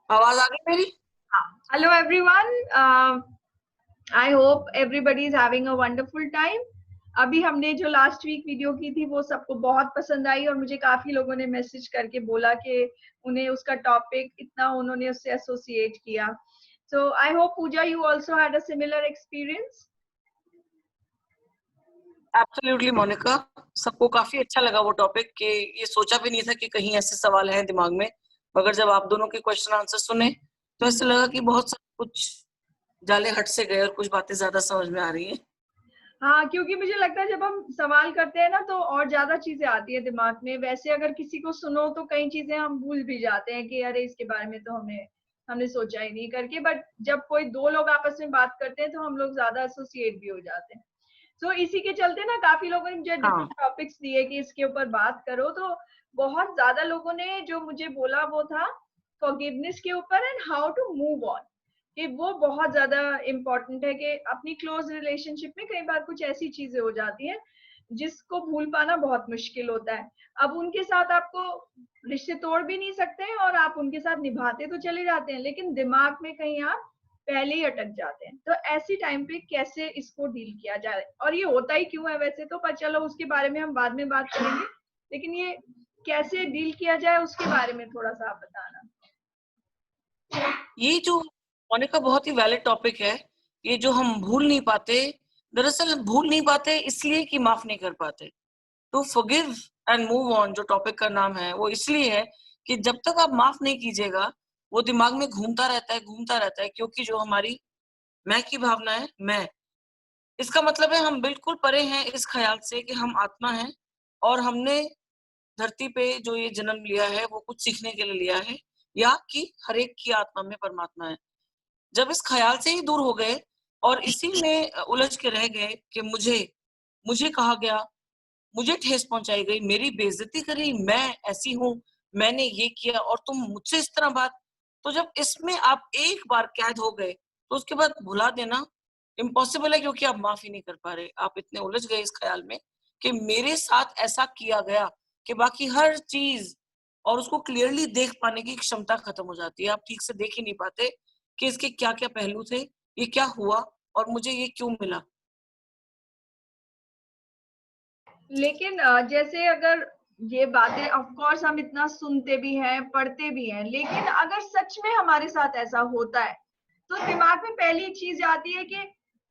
आवाज आ गई मेरी? Hello everyone. I hope everybody is having a wonderful time. अभी हमने जो लास्ट वीक वीडियो की थी वो सबको बहुत पसंद आई और मुझे काफी लोगों ने मैसेज करके बोला कि उन्हें उसका टॉपिक इतना उन्होंने उससे एसोसिएट किया. So I hope Pooja you also had a similar experience. Absolutely Monica, सबको काफी अच्छा लगा वो टॉपिक कि ये सोचा भी नहीं था कि कहीं ऐसे सवाल हैं दिमाग में, मगर जब आप दोनों के क्वेश्चन आंसर सुने तो ऐसे लगा कि बहुत सब कुछ जाले हट से गए और कुछ बातें ज्यादा समझ में आ रही हैं। हाँ, क्योंकि मुझे लगता है जब हम सवाल करते हैं ना तो और ज्यादा चीजें आती है दिमाग में. वैसे अगर किसी को सुनो तो कई चीजें हम भूल भी जाते हैं कि अरे इसके बारे में तो हमने हमने सोचा ही नहीं करके. बट जब कोई दो लोग आपस में बात करते हैं तो हम लोग ज्यादा एसोसिएट भी हो जाते हैं. तो इसी के चलते ना काफी लोगों ने मुझे हाँ, डिफरेंट टॉपिक्स दिए कि इसके ऊपर बात करो. तो बहुत ज्यादा लोगों ने जो मुझे बोला वो था फॉरगिवनेस के ऊपर and how to move on. कि वो बहुत ज्यादा इम्पोर्टेंट है कि अपनी क्लोज रिलेशनशिप में कई बार कुछ ऐसी चीजें हो जाती हैं जिसको भूल पाना बहुत मुश्किल होता है. अब उनके साथ आपको रिश्ते तोड़ भी नहीं सकते हैं और आप उनके साथ निभाते तो चले जाते हैं लेकिन दिमाग में कहीं आप पहले ही अटक जाते हैं. तो ऐसी टाइम पे कैसे इसको डील किया जाए और ये होता ही क्यों है वैसे तो, पर चलो उसके बारे में हम बाद में बात करेंगे. लेकिन ये कैसे डील किया जाए उसके बारे में थोड़ा सा आप बताना. ये जो मोनिका बहुत ही वैलिड टॉपिक है। ये जो हम भूल नहीं पाते, दरअसल भूल नहीं पाते इसलिए कि माफ नहीं कर पाते। To forgive and move on जो टॉपिक का नाम है वो इसलिए है कि जब तक आप माफ नहीं कीजिएगा वो दिमाग में घूमता रहता है, क्योंकि जो हमारी मैं की भावना है, मैं, इसका मतलब है हम बिल्कुल परे हैं इस ख्याल से कि हम आत्मा हैं और हमने धरती पे जो ये जन्म लिया है वो कुछ सीखने के लिए लिया है, या कि हर एक की आत्मा में परमात्मा है। जब इस ख्याल से ही दूर हो गए और इसी में उलझ के रह गए कि मुझे मुझे कहा गया, मुझे ठेस पहुंचाई गई, मेरी बेइज्जती करी, मैं ऐसी हूं, मैंने ये किया और तुम मुझसे इस तरह बात। तो जब इसमें आप एक बार कैद हो गए तो उसके बाद भुला देना इम्पॉसिबल है, क्योंकि आप माफ ही नहीं कर पा रहे। आप इतने उलझ गए इस ख्याल में कि मेरे साथ ऐसा किया गया कि बाकी हर चीज और उसको क्लियरली देख पाने की क्षमता खत्म हो जाती है। आप ठीक से देख ही नहीं पाते कि इसके क्या क्या पहलू थे, ये क्या हुआ और मुझे ये क्यों मिला। लेकिन जैसे अगर ये बातें ऑफ कोर्स हम इतना सुनते भी हैं पढ़ते भी हैं लेकिन अगर सच में हमारे साथ ऐसा होता है तो दिमाग में पहली चीज आती है कि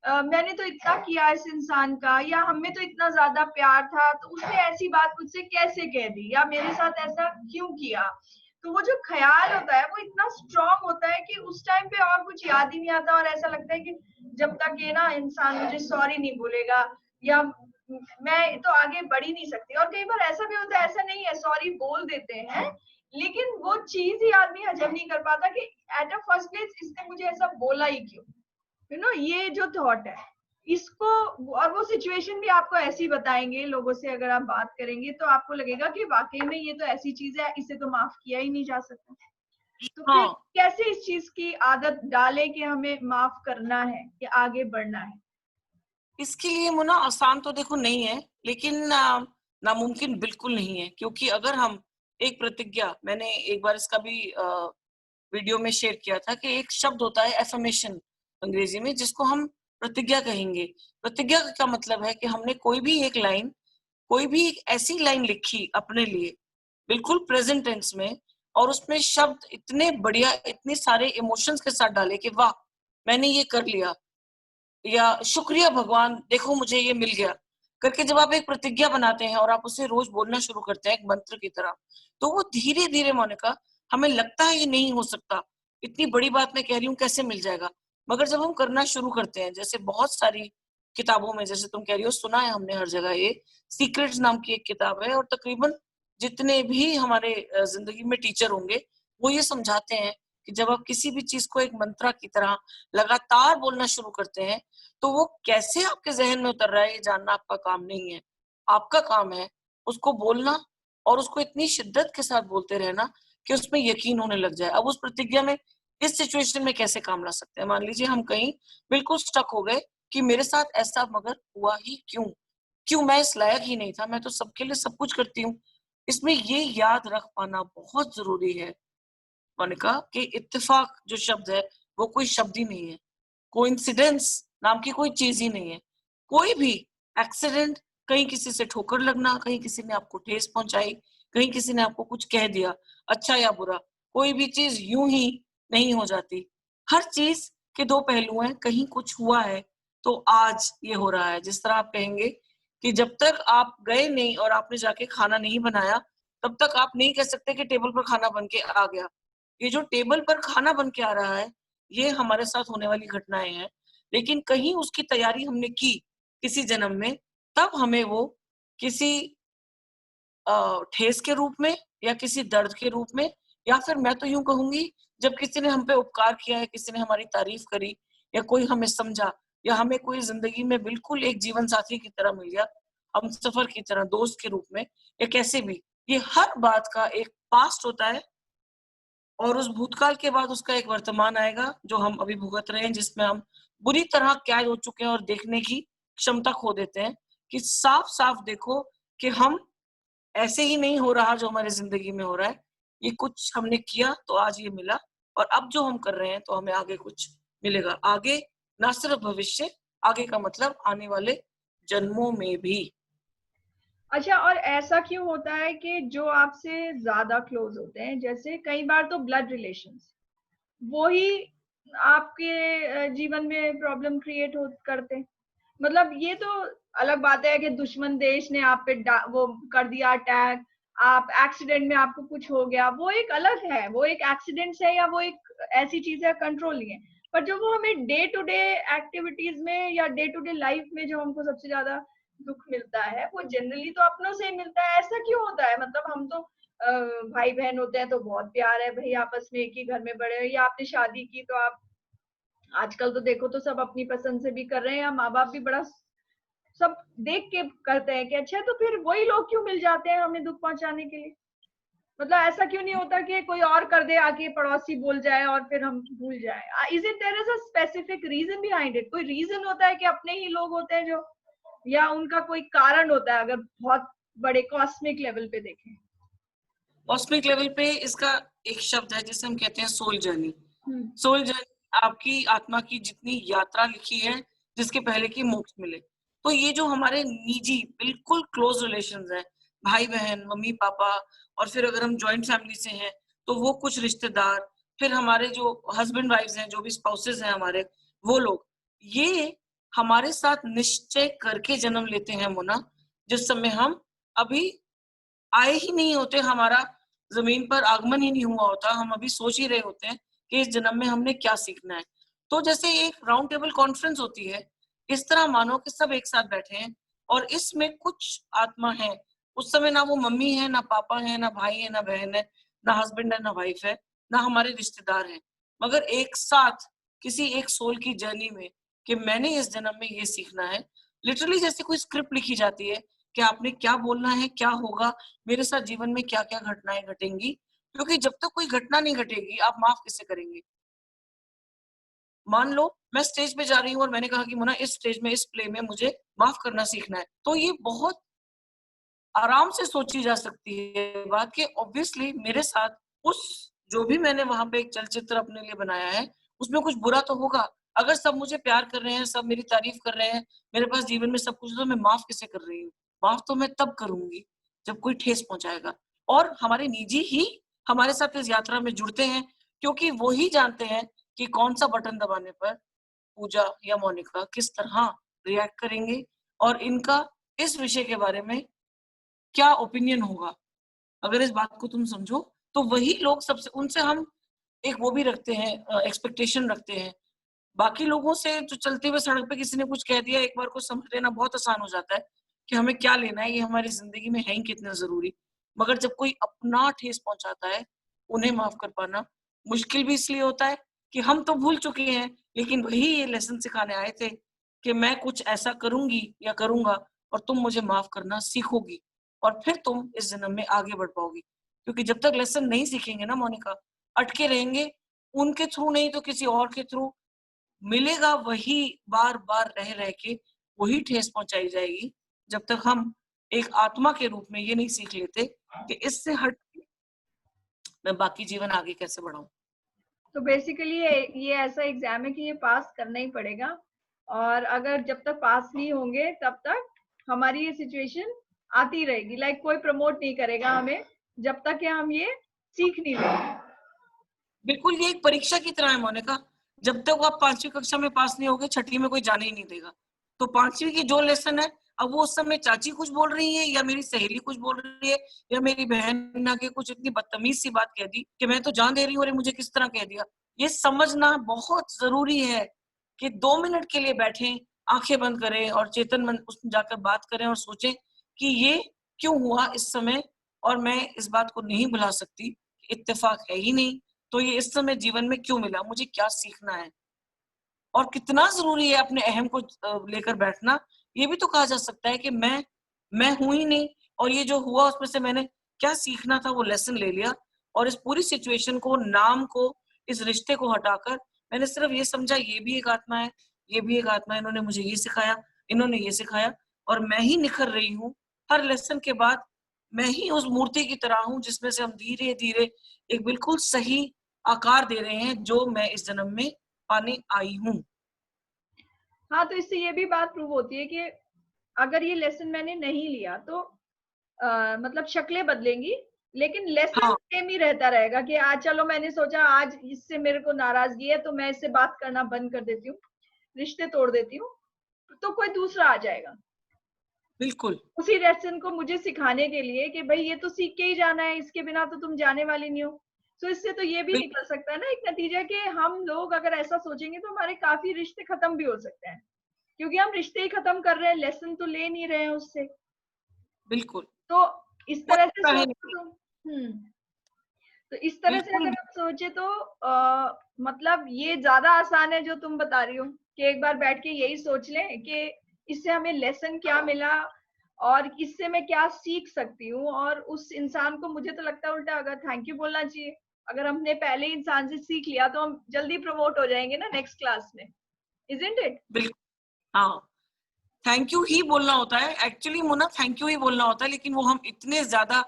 मैंने तो इतना किया इस इंसान का या हमें तो इतना ज्यादा प्यार था तो उसने ऐसी बात मुझसे कैसे कह दी या मेरे साथ ऐसा क्यों किया. तो वो जो ख्याल होता है वो इतना स्ट्रांग होता है कि उस टाइम पे और कुछ याद ही नहीं आता और ऐसा लगता है कि जब तक ये ना इंसान मुझे सॉरी नहीं बोलेगा या मैं तो आगे बढ़ ही नहीं सकती. और कई बार ऐसा भी होता है, ऐसा नहीं है सॉरी बोल देते हैं लेकिन वो चीज ही आदमी हजम नहीं कर पाता कि एट अ फर्स्ट प्लेस इसने मुझे ऐसा बोला ही क्यों. ये जो थॉट है इसको और वो सिचुएशन भी आपको ऐसी बताएंगे लोगों से अगर आप बात करेंगे तो आपको लगेगा कि वाकई में ये तो ऐसी चीज है इसे तो माफ किया ही नहीं जा सकता. तो फिर हाँ, कैसे इस चीज की आदत डाले कि हमें माफ करना है कि आगे बढ़ना है. इसके लिए मुना आसान तो देखो नहीं है, लेकिन नामुमकिन बिल्कुल नहीं है। क्योंकि अगर हम एक प्रतिज्ञा, मैंने एक बार इसका भी वीडियो में शेयर किया था कि एक शब्द होता है एफर्मेशन अंग्रेजी में, जिसको हम प्रतिज्ञा कहेंगे। प्रतिज्ञा का मतलब है कि हमने कोई भी एक लाइन, कोई भी एक ऐसी लाइन लिखी अपने लिए बिल्कुल प्रेजेंट टेंस में, और उसमें शब्द इतने बढ़िया, इतने सारे इमोशंस के साथ डाले कि वाह मैंने ये कर लिया, या शुक्रिया भगवान देखो मुझे ये मिल गया करके। जब आप एक प्रतिज्ञा बनाते हैं और आप उसे रोज बोलना शुरू करते हैं एक मंत्र की तरह, तो वो धीरे धीरे, मोनिका, हमें लगता है ये नहीं हो सकता, इतनी बड़ी बात मैं कह रही हूँ कैसे मिल जाएगा, मगर जब हम करना शुरू करते हैं, जैसे बहुत सारी किताबों में, जैसे तुम कह रही हो, सुना है हमने हर जगह, ये सीक्रेट्स नाम की एक किताब है, और तकरीबन जितने भी हमारे जिंदगी में टीचर होंगे वो ये समझाते हैं कि जब आप किसी भी चीज को एक मंत्रा की तरह लगातार बोलना शुरू करते हैं तो वो कैसे आपके जहन में उतर रहा है ये जानना आपका काम नहीं है। आपका काम है उसको बोलना, और उसको इतनी शिद्दत के साथ बोलते रहना कि उसमें यकीन होने लग जाए। अब उस प्रतिज्ञा में इस सिचुएशन में कैसे काम ला सकते हैं? मान लीजिए हम कहीं बिल्कुल स्टक हो गए कि मेरे साथ ऐसा मगर हुआ ही क्यों, क्यों मैं इस लायक ही नहीं था, मैं तो सबके लिए सब कुछ करती हूँ। इसमें ये याद रख पाना बहुत जरूरी है मोनिका, कि इत्तेफाक जो शब्द है वो कोई शब्द ही नहीं है, कोइंसिडेंस नाम की कोई चीज ही नहीं है। कोई भी एक्सीडेंट, कहीं किसी से ठोकर लगना, कहीं किसी ने आपको ठेस पहुंचाई, कहीं किसी ने आपको कुछ कह दिया, अच्छा या बुरा, कोई भी चीज यूं ही नहीं हो जाती। हर चीज के दो पहलू हैं। कहीं कुछ हुआ है तो आज ये हो रहा है। जिस तरह आप कहेंगे कि जब तक आप गए नहीं और आपने जाके खाना नहीं बनाया, तब तक आप नहीं कह सकते कि टेबल पर खाना बन के आ गया। ये जो टेबल पर खाना बन के आ रहा है, ये हमारे साथ होने वाली घटनाएं हैं। लेकिन कहीं उसकी तैयारी हमने की किसी जन्म में, तब हमें वो किसी ठेस के रूप में या किसी दर्द के रूप में, या फिर मैं तो यूं कहूंगी, जब किसी ने हम पे उपकार किया है, किसी ने हमारी तारीफ करी, या कोई हमें समझा, या हमें कोई जिंदगी में बिल्कुल एक जीवन साथी की तरह मिल गया, हम सफर की तरह, दोस्त के रूप में, या कैसे भी, ये हर बात का एक पास्ट होता है। और उस भूतकाल के बाद उसका एक वर्तमान आएगा जो हम अभी भुगत रहे हैं, जिसमें हम बुरी तरह कैद हो चुके हैं और देखने की क्षमता खो देते हैं कि साफ साफ देखो कि हम ऐसे ही नहीं हो रहा जो हमारी जिंदगी में हो रहा है। ये कुछ हमने किया तो आज ये मिला, और अब जो हम कर रहे हैं तो हमें आगे कुछ मिलेगा। आगे ना सिर्फ भविष्य, आगे का मतलब आने वाले जन्मों में भी। अच्छा, और ऐसा क्यों होता है कि जो आपसे ज्यादा क्लोज होते हैं, जैसे कई बार तो ब्लड रिलेशंस, वो ही आपके जीवन में प्रॉब्लम क्रिएट हो करते हैं? मतलब ये तो अलग बात है कि दुश्मन देश ने आप पे वो कर दिया अटैक, आप एक्सीडेंट में आपको कुछ हो गया, वो एक अलग है, वो एक एक्सीडेंट है या वो एक ऐसी चीज है, कंट्रोल नहीं है। पर जो वो हमें डे टू डे एक्टिविटीज में या डे टू डे लाइफ में जो हमको सबसे ज्यादा दुख मिलता है, वो जनरली तो अपनों से ही मिलता है। ऐसा क्यों होता है? मतलब हम तो भाई बहन होते हैं तो बहुत प्यार है भाई, आपस में एक ही घर में बड़े, या आपने शादी की तो आप, आजकल तो देखो तो सब अपनी पसंद से भी कर रहे हैं, माँ बाप भी बड़ा सब देख के करते हैं कि अच्छा, तो फिर वही लोग क्यों मिल जाते हैं हमें दुख पहुंचाने के लिए? मतलब ऐसा क्यों नहीं होता कि कोई और कर दे, आके पड़ोसी बोल जाए और फिर हम भूल जाए? Is it there is a specific reason behind it? कोई रीजन होता है कि अपने ही लोग होते हैं जो, या उनका कोई कारण होता है, अगर बहुत बड़े कॉस्मिक लेवल पे देखें? कॉस्मिक लेवल पे इसका एक शब्द है जिसे हम कहते हैं सोल जर्नी। हम्म। सोल जर्नी आपकी आत्मा की जितनी यात्रा लिखी है, जिसके पहले की मोक्ष मिले। तो ये जो हमारे निजी बिल्कुल क्लोज रिलेशंस हैं, भाई बहन, मम्मी पापा, और फिर अगर हम जॉइंट फैमिली से हैं तो वो कुछ रिश्तेदार, फिर हमारे जो हस्बैंड वाइफ्स हैं, जो भी स्पाउसेस हैं हमारे, वो लोग, ये हमारे साथ निश्चय करके जन्म लेते हैं मोना। जिस समय हम अभी आए ही नहीं होते, हमारा जमीन पर आगमन ही नहीं हुआ होता, हम अभी सोच ही रहे होते हैं कि इस जन्म में हमने क्या सीखना है। तो जैसे एक राउंड टेबल कॉन्फ्रेंस होती है, इस तरह मानो कि सब एक साथ बैठे हैं और इसमें कुछ आत्मा है। उस समय ना वो मम्मी है, ना पापा है, ना भाई है, ना बहन है, ना हस्बैंड है, ना वाइफ है, ना हमारे रिश्तेदार हैं, मगर एक साथ किसी एक सोल की जर्नी में कि मैंने इस जन्म में ये सीखना है। लिटरली जैसे कोई स्क्रिप्ट लिखी जाती है कि आपने क्या बोलना है, क्या होगा, मेरे साथ जीवन में क्या क्या घटनाएं घटेंगी। क्योंकि जब तक कोई घटना नहीं घटेगी, आप माफ किसे करेंगे? मान लो मैं स्टेज पे जा रही हूँ और मैंने कहा कि मोना, इस स्टेज में, इस प्ले में मुझे माफ करना सीखना है, तो ये बहुत आराम से सोची जा सकती है बात कि ऑब्वियसली मेरे साथ उस, जो भी मैंने वहां पे एक चलचित्र अपने लिए बनाया है, उसमें कुछ बुरा तो होगा। अगर सब मुझे प्यार कर रहे हैं, सब मेरी तारीफ कर रहे हैं, मेरे पास जीवन में सब कुछ है, तो मैं माफ किसे कर रही हूँ? माफ तो मैं तब करूंगी जब कोई ठेस पहुंचाएगा। और हमारे निजी ही हमारे साथ इस यात्रा में जुड़ते हैं, क्योंकि वो ही जानते हैं कि कौन सा बटन दबाने पर पूजा या मोनिका किस तरह रिएक्ट करेंगे, और इनका इस विषय के बारे में क्या ओपिनियन होगा। अगर इस बात को तुम समझो, तो वही लोग सबसे, उनसे हम एक वो भी रखते हैं, एक्सपेक्टेशन रखते हैं। बाकी लोगों से जो चलते हुए सड़क पे किसी ने कुछ कह दिया, एक बार को समझ लेना बहुत आसान हो जाता है कि हमें क्या लेना है, ये हमारी जिंदगी में है ही कितने जरूरी। मगर जब कोई अपना ठेस पहुंचाता है, उन्हें माफ कर पाना मुश्किल भी इसलिए होता है कि हम तो भूल चुके हैं, लेकिन वही ये लेसन सिखाने आए थे कि मैं कुछ ऐसा करूंगी या करूंगा और तुम मुझे माफ करना सीखोगी, और फिर तुम इस जन्म में आगे बढ़ पाओगी। क्योंकि जब तक लेसन नहीं सीखेंगे ना मोनिका, अटके रहेंगे, उनके थ्रू नहीं तो किसी और के थ्रू मिलेगा, वही बार बार रह रह के वही ठेस पहुंचाई जाएगी, जब तक हम एक आत्मा के रूप में ये नहीं सीख लेते कि इससे हट मैं बाकी जीवन आगे कैसे बढ़ाऊं। तो बेसिकली ये ऐसा एग्जाम है कि ये पास करना ही पड़ेगा, और अगर जब तक पास नहीं होंगे तब तक हमारी ये सिचुएशन आती रहेगी। लाइक कोई प्रमोट नहीं करेगा हमें जब तक कि हम ये सीख नहीं लेंगे। बिल्कुल, ये एक परीक्षा की तरह है मोनिका। जब तक आप 5वीं कक्षा में पास नहीं होगे, छठी में कोई जाने ही नहीं देगा। तो 5वीं की जो लेसन है, अब वो उस समय चाची कुछ बोल रही है या मेरी सहेली कुछ बोल रही है या मेरी बहन आके कुछ इतनी बदतमीज सी बात कह दी कि मैं तो जान दे रही हूँ, अरे मुझे किस तरह कह दिया। ये समझना बहुत जरूरी है कि 2 मिनट के लिए बैठें, आंखें बंद करें और चेतन मन उसमें जाकर बात करें और सोचें कि ये क्यों हुआ इस समय, और मैं इस बात को नहीं भुला सकती। इत्तेफाक है ही नहीं, तो ये इस समय जीवन में क्यों मिला, मुझे क्या सीखना है। और कितना जरूरी है अपने अहम को लेकर बैठना। ये भी तो कहा जा सकता है कि मैं हूं ही नहीं, और ये जो हुआ उसमें से मैंने क्या सीखना था वो लेसन ले लिया। और इस पूरी सिचुएशन को, नाम को, इस रिश्ते को हटाकर मैंने सिर्फ ये समझा ये भी एक आत्मा है, ये भी एक आत्मा है, इन्होंने मुझे ये सिखाया, इन्होंने ये सिखाया, और मैं ही निखर रही हूँ। हर लेसन के बाद मैं ही उस मूर्ति की तरह हूँ जिसमें से हम धीरे धीरे एक बिल्कुल सही आकार दे रहे हैं जो मैं इस जन्म में पाने आई हूँ। हाँ, तो इससे ये भी बात प्रूव होती है कि अगर ये लेसन मैंने नहीं लिया तो मतलब शक्लें बदलेंगी, लेकिन लेसन हाँ, सेम ही रहता रहेगा कि आज चलो मैंने सोचा आज इससे मेरे को नाराजगी है तो मैं इससे बात करना बंद कर देती हूँ, रिश्ते तोड़ देती हूँ, तो कोई दूसरा आ जाएगा बिल्कुल, उसी लेसन को मुझे सिखाने के लिए कि भाई ये तो सीख के ही जाना है, इसके बिना तो तुम जाने वाली नहीं हो। तो इससे तो ये भी बिल्कुल, निकल सकता है ना एक नतीजा कि हम लोग अगर ऐसा सोचेंगे तो हमारे काफी रिश्ते खत्म भी हो सकते हैं, क्योंकि हम रिश्ते ही खत्म कर रहे हैं, लेसन तो ले नहीं रहे हैं उससे। बिल्कुल। तो इस कोई तरह से ऐसा है सोचो नहीं, तो तो इस तरह से बिल्कुल, अगर हम सोचे तो मतलब ये ज्यादा आसान है जो तुम बता रही हो कि एक बार बैठ के यही सोच लें कि इससे हमें लेसन क्या मिला और इससे मैं क्या सीख सकती हूँ, और उस इंसान को मुझे तो लगता है उल्टा अगर थैंक यू बोलना चाहिए। अगर हमने पहले इंसान से सीख लिया तो हम जल्दी प्रमोट हो जाएंगे ना नेक्स्ट क्लास में, इजंट इट? बिल्कुल। हाँ, थैंक यू ही बोलना होता है एक्चुअली मुन्ना, थैंक यू ही बोलना होता है, लेकिन वो हम इतने ज्यादा,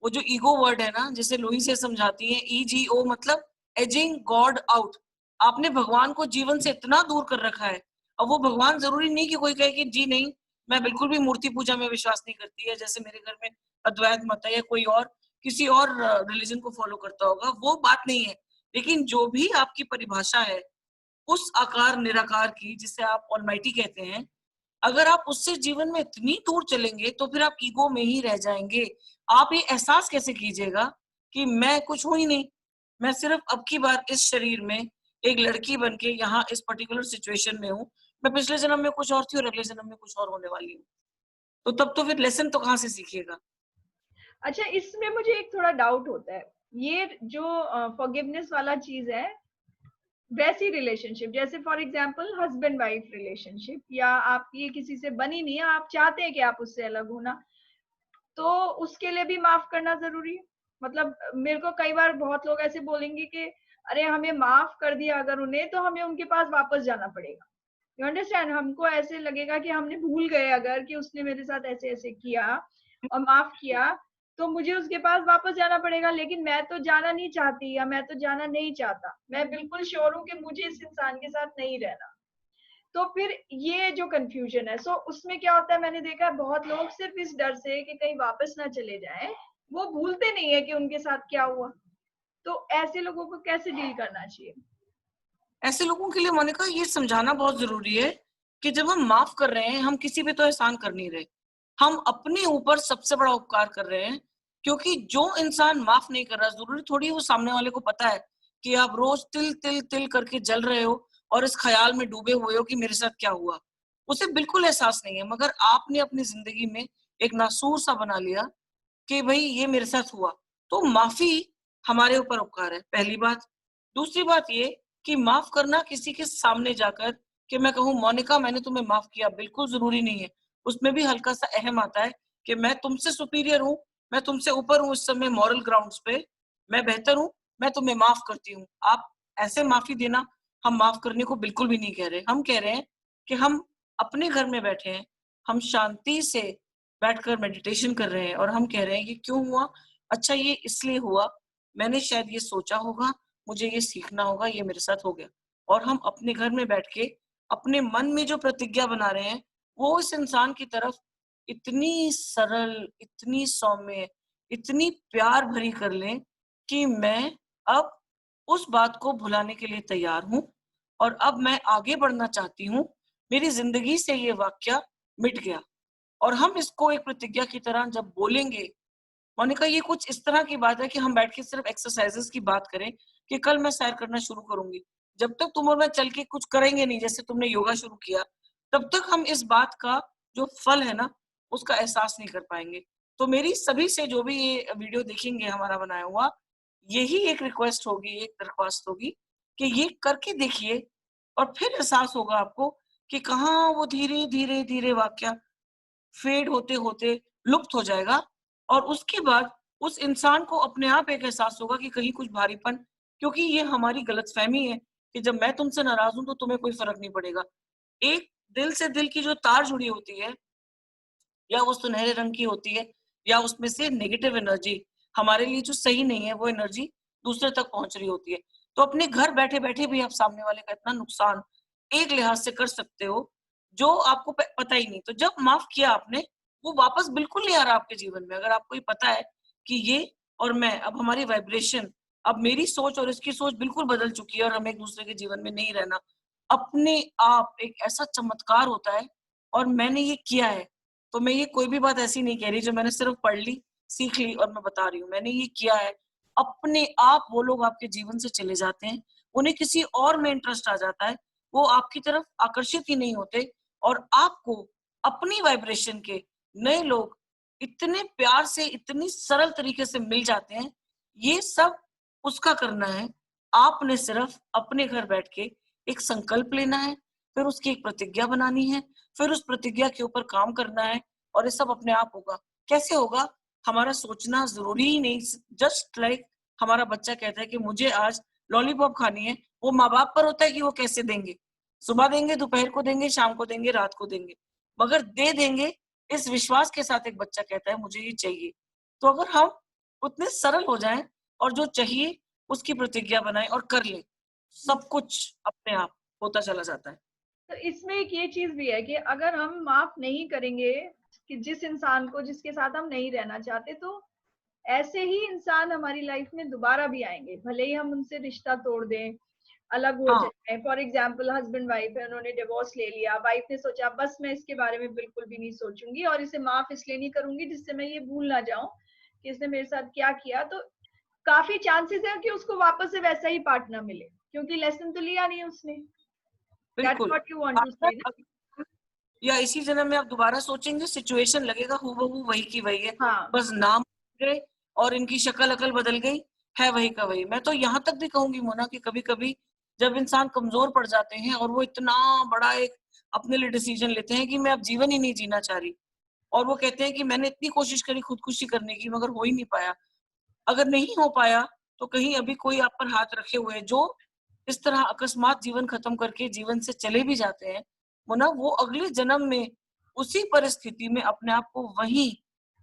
वो जो ईगो वर्ड है ना, जैसे लुई से समझाती है, EGO मतलब एजिंग गॉड आउट। आपने भगवान को जीवन से इतना दूर कर रखा है। अब वो भगवान जरूरी नहीं कि कोई कहे कि जी नहीं, मैं बिल्कुल भी मूर्ति पूजा में विश्वास नहीं करती है, जैसे मेरे घर में अद्वैत मत है या कोई और किसी और रिलीजन को फॉलो करता होगा, वो बात नहीं है। लेकिन जो भी आपकी परिभाषा है उस आकार निराकार की, जिसे आप ऑलमाइटी कहते हैं, अगर आप उससे जीवन में इतनी दूर चलेंगे तो फिर आप ईगो में ही रह जाएंगे। आप ये एहसास कैसे कीजिएगा कि मैं कुछ हूं ही नहीं, मैं सिर्फ अब की बार इस शरीर में एक लड़की बन के यहाँ इस पर्टिकुलर सिचुएशन में हूँ। मैं पिछले जन्म में कुछ और थी और अगले जन्म में कुछ और होने वाली हूँ। तो तब तो फिर लेसन तो कहाँ से सीखिएगा। अच्छा, इसमें मुझे एक थोड़ा डाउट होता है। ये जो फॉरगिवनेस वाला चीज है, वैसी रिलेशनशिप जैसे for example husband wife relationship, या आपकी किसी से बनी नहीं है, आप चाहते हैं कि आप उससे अलग होना, तो उसके लिए भी माफ करना जरूरी है? मतलब मेरे को कई बार बहुत लोग ऐसे बोलेंगे कि अरे हमें माफ कर दिया अगर उन्हें तो हमें उनके पास वापस जाना पड़ेगा। You understand? हमको ऐसे लगेगा कि हमने भूल गए अगर कि उसने मेरे साथ ऐसे ऐसे किया और माफ किया, तो मुझे उसके पास वापस जाना पड़ेगा। लेकिन मैं तो जाना नहीं चाहती या मैं तो जाना नहीं चाहता, मैं बिल्कुल श्योर हूँ कि मुझे इस इंसान के साथ नहीं रहना। तो फिर ये जो कंफ्यूजन है, सो उसमें क्या होता है, मैंने देखा है बहुत लोग सिर्फ इस डर से कि कहीं वापस ना चले जाएं, वो भूलते नहीं है कि उनके साथ क्या हुआ। तो ऐसे लोगों को कैसे डील करना चाहिए? ऐसे लोगों के लिए मोनिका ये समझाना बहुत जरूरी है कि जब हम माफ कर रहे हैं, हम किसी पे तो एहसान कर नहीं रहे, हम अपने ऊपर सबसे बड़ा उपकार कर रहे हैं। क्योंकि जो इंसान माफ नहीं कर रहा, जरूरी थोड़ी वो सामने वाले को पता है कि आप रोज तिल तिल तिल करके जल रहे हो और इस ख्याल में डूबे हुए हो कि मेरे साथ क्या हुआ। उसे बिल्कुल एहसास नहीं है, मगर आपने अपनी जिंदगी में एक नासूर सा बना लिया कि भाई ये मेरे साथ हुआ। तो माफी हमारे ऊपर उपकार है, पहली बात। दूसरी बात ये कि माफ करना किसी के सामने जाकर कि मैं कहूँ मोनिका मैंने तुम्हें माफ किया, बिल्कुल जरूरी नहीं है। उसमें भी हल्का सा अहम आता है कि मैं तुमसे सुपीरियर हूँ, मैं तुमसे ऊपर हूँ, इस समय मॉरल ग्राउंड्स पे मैं बेहतर हूँ, मैं तुम्हें माफ करती हूँ। आप ऐसे माफी देना, हम माफ करने को बिल्कुल भी नहीं कह रहे। हम कह रहे हैं कि हम अपने घर में बैठे हैं, हम शांति से बैठकर मेडिटेशन कर रहे हैं और हम कह रहे हैं कि क्यों हुआ, अच्छा ये इसलिए हुआ मैंने शायद ये सोचा होगा, मुझे ये सीखना होगा, ये मेरे साथ हो गया। और हम अपने घर में बैठ के अपने मन में जो प्रतिज्ञा बना रहे हैं, वो इस इंसान की तरफ इतनी सरल, इतनी सौम्य, इतनी प्यार भरी कर लें कि मैं अब उस बात को भुलाने के लिए तैयार हूँ और अब मैं आगे बढ़ना चाहती हूँ। मेरी ज़िंदगी से ये वाक़या मिट गया। और हम इसको एक प्रतिज्ञा की तरह जब बोलेंगे, उन्होंने कहा ये कुछ इस तरह की बात है कि हम बैठ के सिर्फ एक्सरसाइजेस की बात करें कि कल मैं सैर करना शुरू करूंगी। जब तक तुम और मैं चल के कुछ करेंगे नहीं, जैसे तुमने योगा शुरू किया, तब तक हम इस बात का जो फल है ना, उसका एहसास नहीं कर पाएंगे। तो मेरी सभी से जो भी ये वीडियो देखेंगे हमारा बनाया हुआ, यही एक रिक्वेस्ट होगी, एक दरख्वास्त होगी कि ये करके देखिए और फिर एहसास होगा आपको कि कहाँ वो धीरे धीरे धीरे वाक्य फेड होते-होते लुप्त हो जाएगा और उसके बाद उस इंसान को अपने आप एक एहसास होगा कि कहीं कुछ भारीपन, क्योंकि ये हमारी गलतफ़हमी है कि जब मैं तुमसे नाराज़ हूँ तो तुम्हें कोई फ़र्क नहीं पड़ेगा। एक दिल से दिल की जो तार जुड़ी होती है, या वो सुनहरे रंग की होती है, या उसमें से नेगेटिव एनर्जी हमारे लिए जो सही नहीं है, वो एनर्जी दूसरे तक पहुँच रही होती है। तो अपने घर बैठे-बैठे भी आप सामने वाले का इतना नुकसान एक लिहाज से कर सकते हो, जो आपको पता ही नहीं। तो जब माफ़ किया आपने, वो वापस बिल्कुल नहीं आ रहा आपके जीवन में। अगर आपको ये पता है कि ये और मैं, अब हमारी वाइब्रेशन, अब मेरी सोच और इसकी सोच बिल्कुल बदल चुकी है और हमें एक-दूसरे के जीवन में नहीं रहना। अपने आप एक ऐसा चमत्कार होता है और मैंने ये किया है। तो मैं ये कोई भी बात ऐसी नहीं कह रही जो मैंने सिर्फ पढ़ ली, सीख ली और मैं बता रही हूँ। मैंने ये किया है। अपने आप वो लोग आपके जीवन से चले जाते हैं, उन्हें किसी और में इंटरेस्ट आ जाता है, वो आपकी तरफ आकर्षित ही नहीं होते और आपको अपनी वाइब्रेशन के नए लोग इतने प्यार से, इतनी सरल तरीके से मिल जाते हैं। ये सब उसका करना है। आपने सिर्फ अपने घर बैठ के एक संकल्प लेना है, फिर उसकी एक प्रतिज्ञा बनानी है, फिर उस प्रतिज्ञा के ऊपर काम करना है और ये सब अपने आप होगा। कैसे होगा? हमारा सोचना ज़रूरी ही नहीं, जस्ट लाइक हमारा बच्चा कहता है कि मुझे आज लॉलीपॉप खानी है, वो माँ-बाप पर होता है कि वो कैसे देंगे। सुबह देंगे, दोपहर को देंगे, शाम को देंगे, रात को देंगे। मगर दे देंगे इस विश्वास के साथ, एक बच्चा कहता है मुझे ये चाहिए। तो अगर हम उतने सरल हो जाएँ और जो चाहिए उसकी प्रतिज्ञा बनाएँ और कर लें, सब कुछ अपने आप होता चला जाता है। तो इसमें एक ये चीज भी है कि अगर हम माफ नहीं करेंगे कि जिस इंसान को जिसके साथ हम नहीं रहना चाहते, तो ऐसे ही इंसान हमारी लाइफ में दोबारा भी आएंगे, भले ही हम उनसे रिश्ता तोड़ दें, अलग हो हाँ, जाए। फॉर एग्जाम्पल हस्बैंड वाइफ है, उन्होंने डिवोर्स ले लिया, वाइफ ने सोचा बस मैं इसके बारे में बिल्कुल भी नहीं सोचूंगी और इसे माफ इसलिए नहीं करूंगी जिससे मैं ये भूल ना जाऊं कि इसने मेरे साथ क्या किया। तो काफी चांसेस है कि उसको वापस से वैसा ही पार्टनर मिले, क्योंकि लेसन तो लिया नहीं उसने। दैट्स बिल्कुल। व्हाट यू वांट टू आपने से ना। या इसी जन्म में आप दोबारा सोचेंगे, सिचुएशन लगेगा हूबहू वही की वही है। हाँ, बस नाम गए और इनकी शक्ल-अकल बदल गई, है वही का वही। मैं तो यहाँ तक भी कहूँगी मोना कि कभी-कभी जब इंसान कमज़ोर पड़ जाते हैं और वो इतना बड़ा एक अपने लिए डिसीज़न लेते हैं कि मैं अब जीवन ही नहीं जीना चाह रही और वो कहते हैं कि मैंने इतनी कोशिश करी खुदकुशी करने की मगर हो ही नहीं पाया। अगर नहीं हो पाया, तो कहीं अभी कोई आप पर हाथ रखे हुए है, जो इस तरह अकस्मात जीवन खत्म करके जीवन से चले भी जाते हैं, वो ना वो अगले जन्म में उसी परिस्थिति में अपने आप को वहीं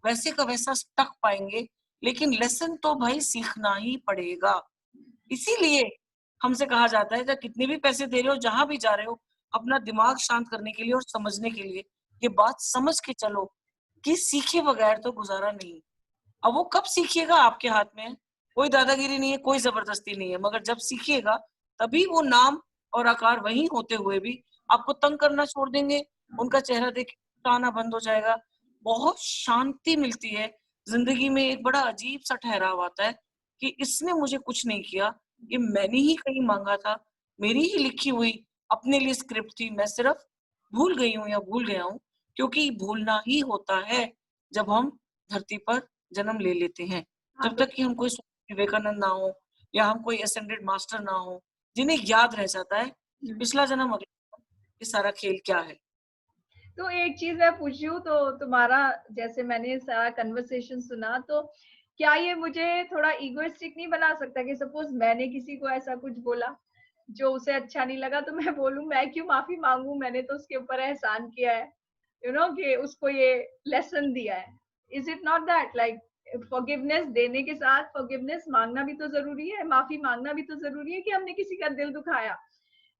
वैसे का वैसा स्टक पाएँगे, लेकिन लेसन तो भाई सीखना ही पड़ेगा। इसीलिए हमसे कहा जाता है चाहे कितने भी पैसे दे रहे हो, जहाँ भी जा रहे हो, अपना दिमाग शांत करने के लिए और समझने के लिए, ये बात समझ के चलो कि सीखे बगैर तो गुज़ारा नहीं। अब वो कब सीखिएगा आपके हाथ में है। कोई दादागिरी नहीं है, कोई ज़बरदस्ती नहीं है, मगर जब सीखिएगा तभी वो नाम और आकार वही होते हुए भी आपको तंग करना छोड़ देंगे, उनका चेहरा देख के आना बंद हो जाएगा। बहुत शांति मिलती है, ज़िंदगी में एक बड़ा अजीब-सा ठहराव आता है कि इसने मुझे कुछ नहीं किया, ये मैंने ही कहीं माँगा था, मेरी ही लिखी हुई अपने लिए स्क्रिप्ट थी, मैं सिर्फ़ भूल गई हूँ या भूल गया हूँ, क्योंकि भूलना ही होता है जब हम धरती पर जन्म ले लेते हैं। हाँ। जब तो तक कि हम कोई स्वामी विवेकानंद ना हो या हम कोई असेंडेड मास्टर ना हो, जिन्हें याद रह जाता है कि पिछला जन्म, अगला जन्म, ये सारा खेल क्या है। तो एक चीज मैं पूछ रही हूँ, तो तुम्हारा जैसे मैंने सारा कन्वर्सेशन सुना, तो क्या ये मुझे थोड़ा इगोइस्टिक नहीं बना सकता कि सपोज मैंने किसी को ऐसा कुछ बोला जो उसे अच्छा नहीं लगा, तो मैं बोलूं मैं क्यों माफी मांगू, मैंने तो उसके ऊपर एहसान किया है, कि उसको ये लेसन दिया है। Is it not that like forgiveness देने के साथ फॉरगिवनेस मांगना भी तो जरूरी है, माफी मांगना भी तो जरूरी है कि हमने किसी का दिल दुखाया।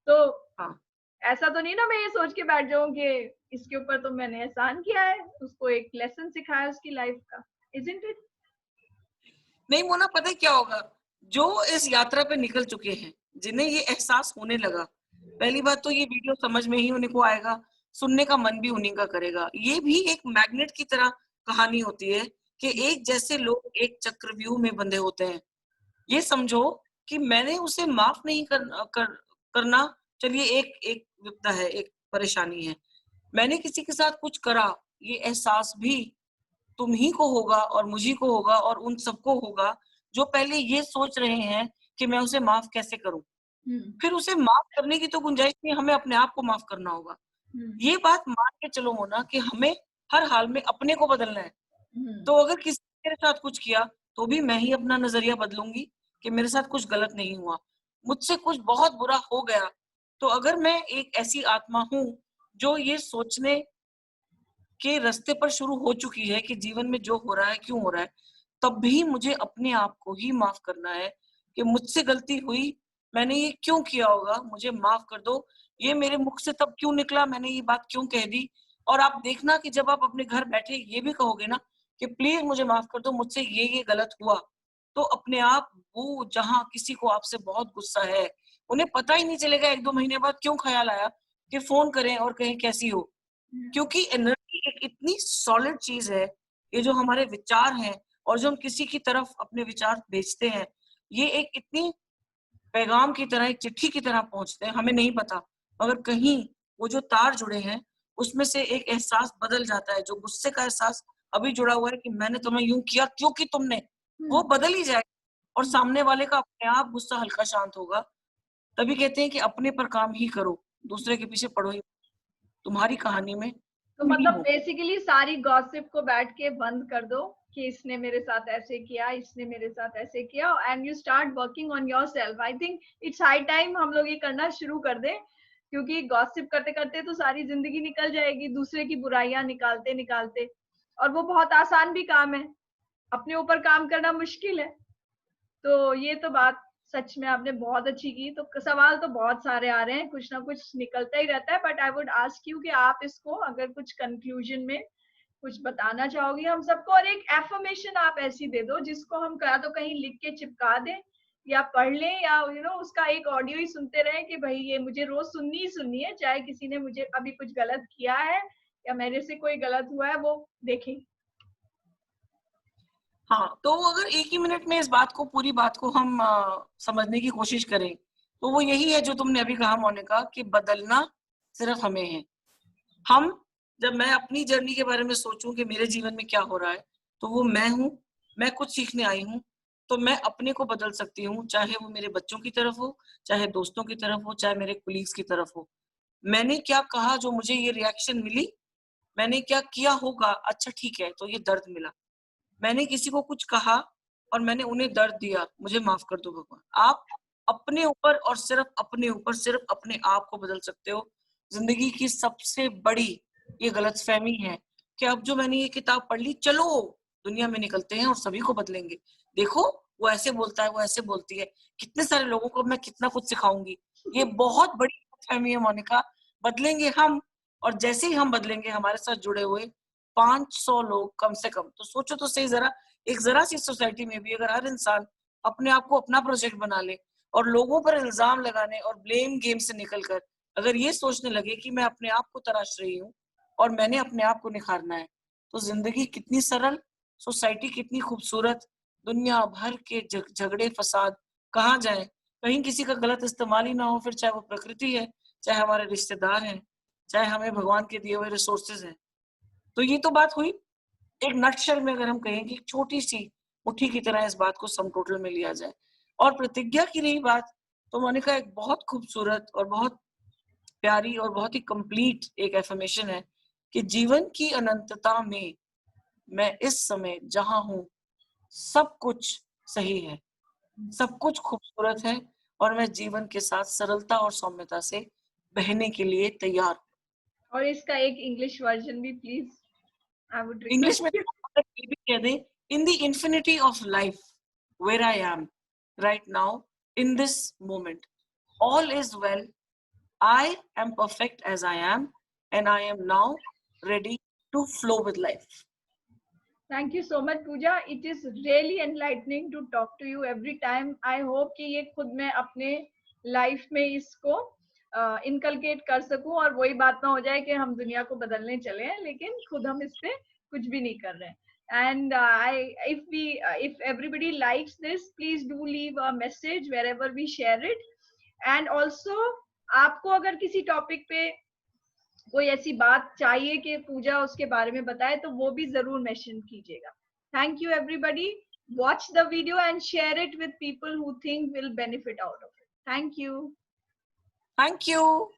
तो हाँ। ऐसा तो नहीं ना मैं ये सोच के बैठ जाऊं कि इसके ऊपर तो मैंने एहसान किया है, उसको एक लेसन सिखाया उसकी लाइफ का। Isn't it? नहीं मोना, पता है क्या होगा, जो इस यात्रा पे निकल चुके हैं, जिन्हें ये एहसास होने लगा, पहली बात तो ये वीडियो समझ में ही उन्हीं को आएगा, सुनने का मन भी उन्हीं का करेगा। ये भी एक मैग्नेट की तरह कहानी होती है कि एक जैसे लोग एक चक्रव्यूह में बंधे होते हैं। ये समझो कि मैंने उसे माफ नहीं करना, चलिए एक एक विपदा है, एक परेशानी है। मैंने किसी के साथ कुछ करा, ये एहसास भी तुम ही को होगा और मुझी को होगा और उन सबको होगा जो पहले ये सोच रहे हैं कि मैं उसे माफ कैसे करूं। फिर उसे माफ करने की तो गुंजाइश नहीं, हमें अपने आप को माफ करना होगा। ये बात मान के चलो मोना कि हमें हर हाल में अपने को बदलना है। तो अगर किसी ने मेरे साथ कुछ किया तो भी मैं ही अपना नजरिया बदलूंगी कि मेरे साथ कुछ गलत नहीं हुआ, मुझसे कुछ बहुत बुरा हो गया। तो अगर मैं एक ऐसी आत्मा हूं जो ये सोचने के रास्ते पर शुरू हो चुकी है कि जीवन में जो हो रहा है क्यों हो रहा है, तब भी मुझे अपने आप को ही माफ करना है कि मुझसे गलती हुई, मैंने ये क्यों किया होगा, मुझे माफ कर दो। ये मेरे मुख से तब क्यों निकला, मैंने ये बात क्यों कह दी। और आप देखना कि जब आप अपने घर बैठे ये भी कहोगे ना कि प्लीज मुझे माफ कर दो, मुझसे ये गलत हुआ, तो अपने आप वो जहां किसी को आपसे बहुत गुस्सा है, उन्हें पता ही नहीं चलेगा एक दो महीने बाद क्यों ख्याल आया कि फोन करें और कहें कैसी हो। क्योंकि एनर्जी एक इतनी सॉलिड चीज है, ये जो हमारे विचार हैं और जो हम किसी की तरफ अपने विचार भेजते हैं, ये एक इतनी पैगाम की तरह, एक चिट्ठी की तरह पहुंचते हैं, हमें नहीं पता। मगर कहीं वो जो तार जुड़े हैं उसमें से एक एहसास बदल जाता है, जो गुस्से का एहसास अभी जुड़ा हुआ है कि मैंने तुम्हें यूं किया क्योंकि तुमने, वो बदल ही जाएगा और सामने वाले का अपने आप गुस्सा हल्का शांत होगा। तभी कहते हैं कि अपने पर काम ही करो, दूसरे के पीछे पड़ो ही। तुम्हारी कहानी में तो तुम ही मतलब हो। बेसिकली सारी गॉसिप को बैठ के बंद कर दो कि इसने मेरे साथ ऐसे किया, इसने मेरे साथ ऐसे किया, and you start working on yourself. I think it's high time हम लोग ये करना शुरू कर दें, क्योंकि गॉसिप करते करते तो सारी जिंदगी निकल जाएगी दूसरे की बुराइयां निकालते निकालते, और वो बहुत आसान भी काम है, अपने ऊपर काम करना मुश्किल है। तो ये तो बात सच में आपने बहुत अच्छी की। तो सवाल तो बहुत सारे आ रहे हैं, कुछ ना कुछ निकलता ही रहता है, but I would ask you कि आप इसको अगर कुछ कंक्लूजन में कुछ बताना चाहोगे हम सबको, और एक एफर्मेशन आप ऐसी दे दो जिसको हम या तो कहीं लिख के चिपका दें या पढ़ लें, या उसका एक ऑडियो ही सुनते रहे कि भाई ये मुझे रोज सुननी ही सुननी है, चाहे किसी ने मुझे अभी कुछ गलत किया है या मेरे से कोई गलत हुआ है वो देखें। हाँ, तो अगर एक ही मिनट में इस बात को, पूरी बात को हम समझने की कोशिश करें, तो वो यही है जो तुमने अभी कहा मोनिका, कि बदलना सिर्फ हमें है। हम, जब मैं अपनी जर्नी के बारे में सोचूं कि मेरे जीवन में क्या हो रहा है, तो वो मैं हूँ, मैं कुछ सीखने आई हूँ, तो मैं अपने को बदल सकती हूँ, चाहे वो मेरे बच्चों की तरफ हो, चाहे दोस्तों की तरफ हो, चाहे मेरे कुलीग्स की तरफ हो। मैंने क्या कहा जो मुझे ये रिएक्शन मिली, मैंने क्या किया होगा, अच्छा ठीक है, तो ये दर्द मिला। मैंने किसी को कुछ कहा और मैंने उन्हें दर्द दिया, मुझे माफ कर दो भगवान। आप अपने ऊपर और सिर्फ अपने ऊपर, सिर्फ अपने आप को बदल सकते हो। जिंदगी की सबसे बड़ी ये गलतफहमी है कि अब जो मैंने ये किताब पढ़ ली, चलो दुनिया में निकलते हैं और सभी को बदलेंगे। देखो वो ऐसे बोलता है, वो ऐसे बोलती है, कितने सारे लोगों को मैं कितना कुछ सिखाऊंगी। ये बहुत बड़ी गलतफहमी है मोनिका। बदलेंगे हम, और जैसे ही हम बदलेंगे हमारे साथ जुड़े हुए 500 लोग कम से कम। तो सोचो तो सही जरा, एक जरा सी सोसाइटी में भी अगर हर इंसान अपने आप को अपना प्रोजेक्ट बना ले और लोगों पर इल्जाम लगाने और ब्लेम गेम से निकलकर अगर ये सोचने लगे कि मैं अपने आप को तराश रही हूँ और मैंने अपने आप को निखारना है, तो जिंदगी कितनी सरल, सोसाइटी कितनी खूबसूरत, दुनिया भर के झगड़े फसाद कहाँ जाए, कहीं किसी का गलत इस्तेमाल ही ना हो, फिर चाहे वो प्रकृति है, चाहे हमारे रिश्तेदार हैं, चाहे हमें भगवान के दिए हुए रिसोर्सेज हैं। तो ये तो बात हुई एक नटशेल में, अगर हम कहें कि छोटी सी मुट्ठी की तरह इस बात को सम टोटल में लिया जाए। और प्रतिज्ञा की रही बात, तो मोनिका एक बहुत खूबसूरत और बहुत प्यारी और बहुत ही कंप्लीट एक एफर्मेशन है कि जीवन की अनंतता में मैं इस समय जहां हूं, सब कुछ सही है, सब कुछ खूबसूरत है, और मैं जीवन के साथ सरलता और सौम्यता से बहने के लिए तैयार। और इसका एक इंग्लिश वर्जन भी प्लीज, आई वुड इंग्लिश में रिक्वेस्ट। तो ये भी कह दें in the infinity of life where I am right now in this moment. All is well. I am perfect as I am, and I am now ready to flow with life. Thank you so much, Pooja. It is really enlightening to talk to you every time. I hope कि ये खुद मैं अपने life में इसको inculcate कर सकूं और वही बात ना हो जाए कि हम दुनिया को बदलने चले हैं लेकिन खुद हम इस पे कुछ भी नहीं कर रहे हैं. And if everybody likes this, please do leave a message wherever we share it. And also, आपको अगर किसी टॉपिक पे कोई ऐसी बात चाहिए कि पूजा उसके बारे में बताए तो वो भी जरूर मेंशन कीजिएगा. Thank you everybody. Watch the video and share it with people who think will benefit out of it. Thank you. Thank you.